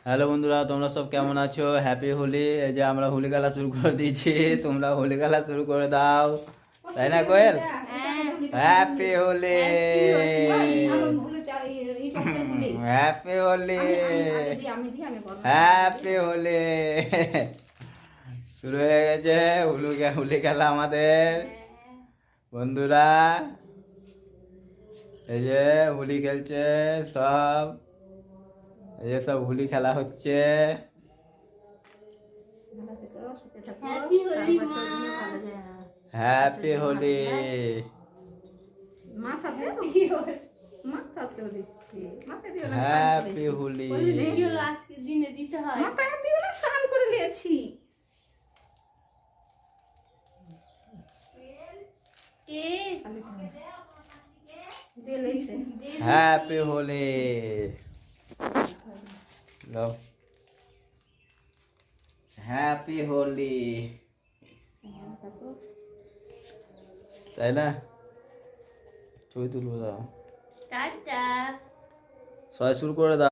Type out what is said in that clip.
Hello বন্ধুরা, তোমরা সব কেমন আছো? হ্যাপি হোলি। এই যে আমরা হোলি খেলা শুরু করে দিয়েছি, তোমরা হোলি খেলা শুরু করে দাও, তাই না Koel? Happy Holi, happy Holi, happy Holi. শুরু হয়ে গেছে হোলি খেলা আমাদের বন্ধুরা। এই যে হোলি খেলছে সব, এই যে সব হোলি খেলা হচ্ছে। হ্যাপি হোলি মা। হ্যাপি হোলি। হ্যাপি হোলি। আজকের দিনে দিতে হয়। স্নান করে নিয়েছি। হ্যাপি হোলি। লো, হ্যাপি হোলি, তাই না? ছবি তুলবো, দাও টাটা। সবাই শুরু করে দাও।